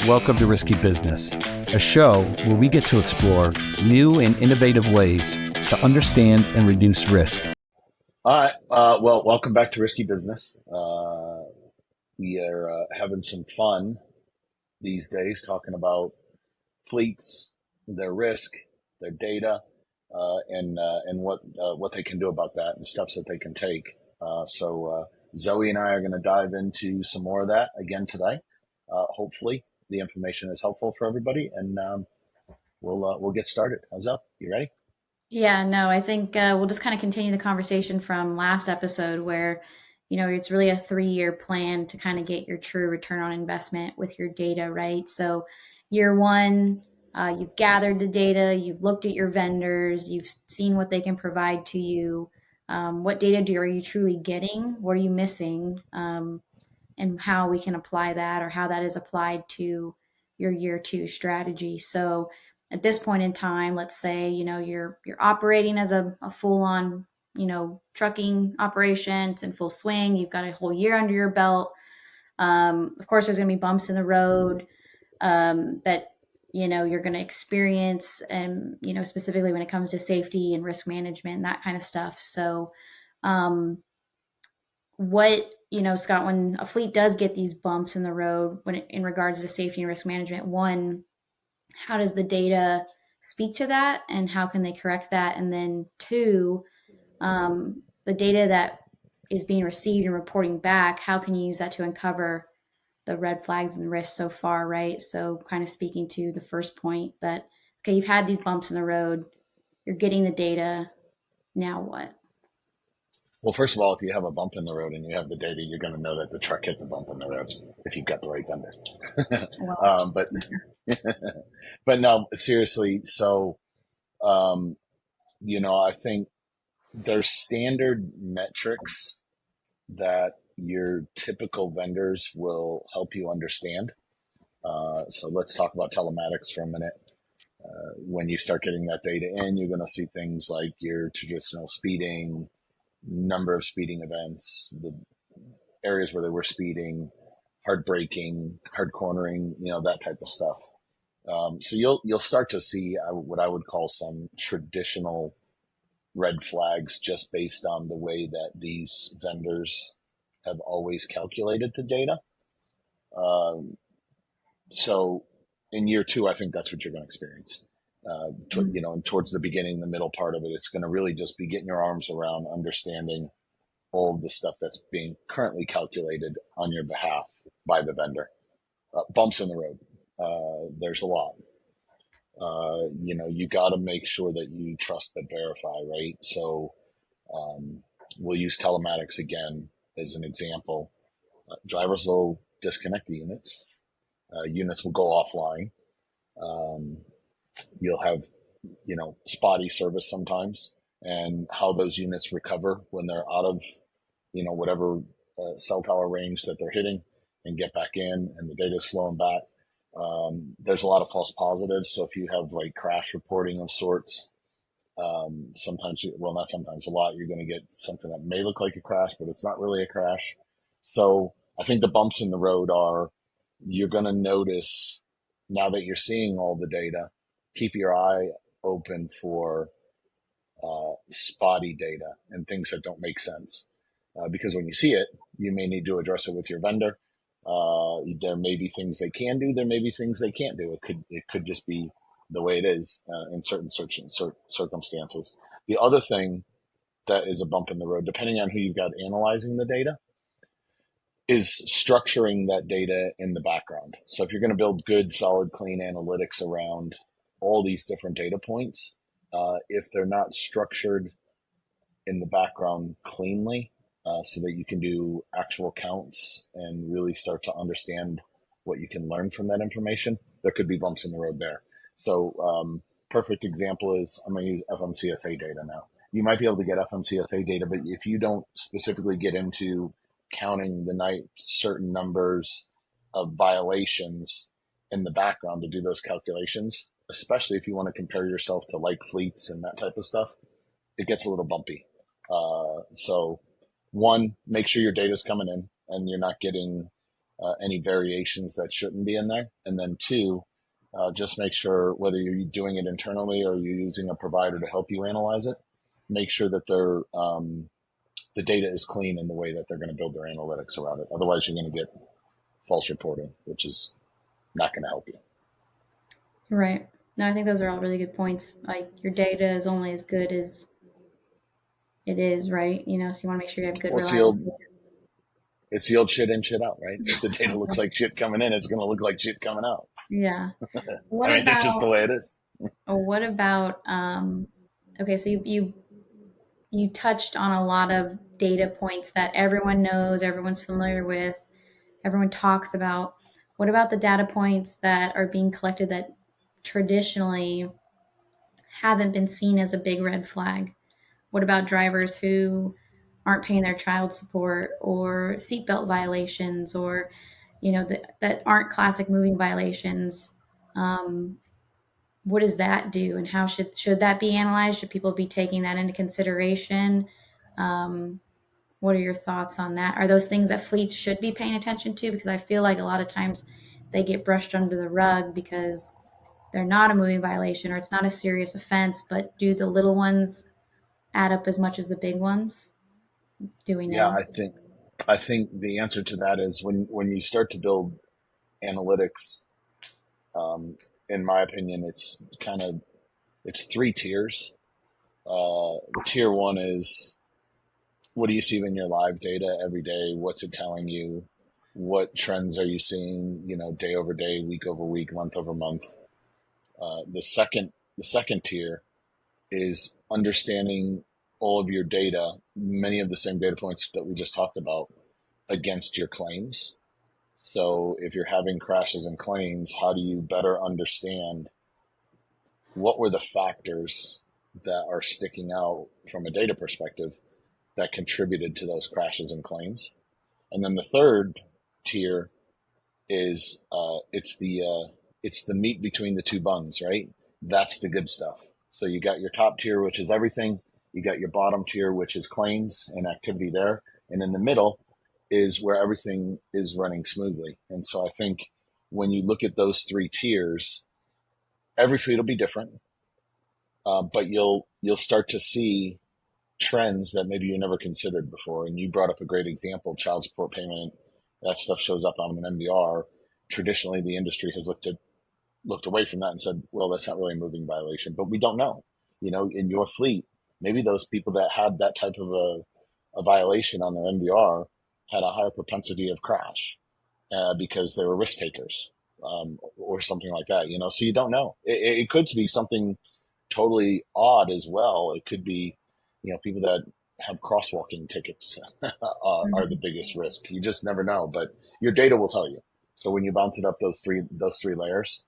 Welcome to Risky Business, a show where we get to explore new and innovative ways to understand and reduce risk. All right. Well, welcome back to Risky Business. We are having some fun these days talking about fleets, their risk, their data, and what they can do about that and steps that they can take. So Zoe and I are going to dive into some more of that again today. Hopefully, the information is helpful for everybody, and we'll get started. How's up? You ready? Yeah, no, I think we'll just kind of continue the conversation from last episode where, it's really a 3-year plan to kind of get your true return on investment with your data, right? So, year one, you've gathered the data, you've looked at your vendors, you've seen what they can provide to you. What are you truly getting? What are you missing? And how we can apply that or how that is applied to your year two strategy. So, at this point in time, let's say, you're operating as a full on, trucking operation. It's in full swing. You've got a whole year under your belt. Of course, there's going to be bumps in the road that, you're going to experience, and, specifically when it comes to safety and risk management and that kind of stuff. So, Scott, when a fleet does get these bumps in the road in regards to safety and risk management, one, how does the data speak to that and how can they correct that? And then two, the data that is being received and reporting back, how can you use that to uncover the red flags and risks so far, right? So kind of speaking to the first point that, okay, you've had these bumps in the road, you're getting the data, now what? Well, first of all, if you have a bump in the road and you have the data, you're going to know that the truck hit the bump in the road if you've got the right vendor. Well, but but no, seriously. So, I think there's standard metrics that your typical vendors will help you understand. So let's talk about telematics for a minute. When you start getting that data in, you're going to see things like your traditional speeding, number of speeding events, the areas where they were speeding, hard braking, hard cornering, that type of stuff. So you'll start to see what I would call some traditional red flags just based on the way that these vendors have always calculated the data. So in year two, I think that's what you're going to experience. And towards the beginning, the middle part of it, it's going to really just be getting your arms around understanding all of the stuff that's being currently calculated on your behalf by the vendor. Bumps in the road. There's a lot. You got to make sure that you trust but verify, right? So we'll use telematics again as an example. Drivers will disconnect the units. Units will go offline. You'll have, spotty service sometimes, and how those units recover when they're out of, whatever cell tower range that they're hitting and get back in and the data is flowing back. There's a lot of false positives. So if you have like crash reporting of sorts, sometimes, not sometimes, a lot, you're going to get something that may look like a crash, but it's not really a crash. So I think the bumps in the road you're going to notice now that you're seeing all the data, keep your eye open for spotty data and things that don't make sense. Because when you see it, you may need to address it with your vendor. There may be things they can do. There may be things they can't do. It could just be the way it is in certain circumstances. The other thing that is a bump in the road, depending on who you've got analyzing the data, is structuring that data in the background. So if you're going to build good, solid, clean analytics around all these different data points, if they're not structured in the background cleanly, so that you can do actual counts and really start to understand what you can learn from that information, there could be bumps in the road there. So perfect example is I'm going to use FMCSA data now. You might be able to get FMCSA data, but if you don't specifically get into counting the night certain numbers of violations in the background to do those calculations, especially if you want to compare yourself to like fleets and that type of stuff, it gets a little bumpy. So one, make sure your data is coming in and you're not getting any variations that shouldn't be in there. And then two, just make sure whether you're doing it internally or you're using a provider to help you analyze it, make sure that the data is clean in the way that they're going to build their analytics around it. Otherwise, you're going to get false reporting, which is not going to help you. Right. No, I think those are all really good points. Like your data is only as good as it is, right? So you want to make sure you have good Well, reliable. it's the old shit in, shit out, right? If the data looks like shit coming in, it's going to look like shit coming out. Yeah. That's just the way it is. What about okay, so you touched on a lot of data points that everyone knows, everyone's familiar with, everyone talks about. What about the data points that are being collected that traditionally haven't been seen as a big red flag? What about drivers who aren't paying their child support or seatbelt violations or, that aren't classic moving violations? What does that do, and how should that be analyzed? Should people be taking that into consideration? What are your thoughts on that? Are those things that fleets should be paying attention to? Because I feel like a lot of times they get brushed under the rug because they're not a moving violation or it's not a serious offense, but do the little ones add up as much as the big ones? Do we Yeah, know? I think the answer to that is when you start to build analytics. In my opinion, it's three tiers. Tier one is what do you see in your live data every day? What's it telling you? What trends are you seeing? Day over day, week over week, month over month. The second tier is understanding all of your data, many of the same data points that we just talked about, against your claims. So if you're having crashes and claims, how do you better understand what were the factors that are sticking out from a data perspective that contributed to those crashes and claims? And then the third tier is it's the meat between the two buns, right? That's the good stuff. So you got your top tier, which is everything. You got your bottom tier, which is claims and activity there. And in the middle is where everything is running smoothly. And so I think when you look at those three tiers, every fleet will be different, but you'll start to see trends that maybe you never considered before. And you brought up a great example: child support payment. That stuff shows up on an MVR. Traditionally, the industry has looked away from that and said, well, that's not really a moving violation, but we don't know. In your fleet, maybe those people that had that type of a violation on their MVR had a higher propensity of crash because they were risk takers, or something like that. So you don't know. It could be something totally odd as well. It could be, people that have crosswalking tickets are the biggest risk. You just never know, but your data will tell you. So when you bounce it up those three layers,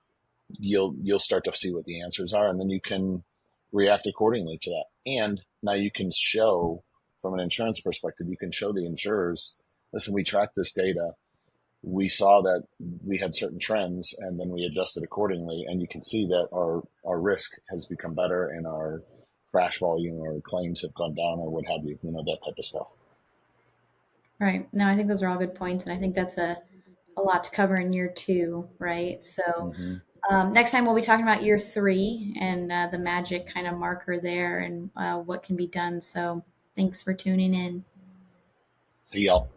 you'll start to see what the answers are, and then you can react accordingly to that. And now you can show, from an insurance perspective, you can show the insurers, listen, we tracked this data. We saw that we had certain trends, and then we adjusted accordingly. And you can see that our risk has become better, and our crash volume or claims have gone down, or what have you. That type of stuff. Right. No, I think those are all good points, and I think that's a lot to cover in year 2, right? So next time we'll be talking about year 3 and the magic kind of marker there and what can be done. So thanks for tuning in. See y'all.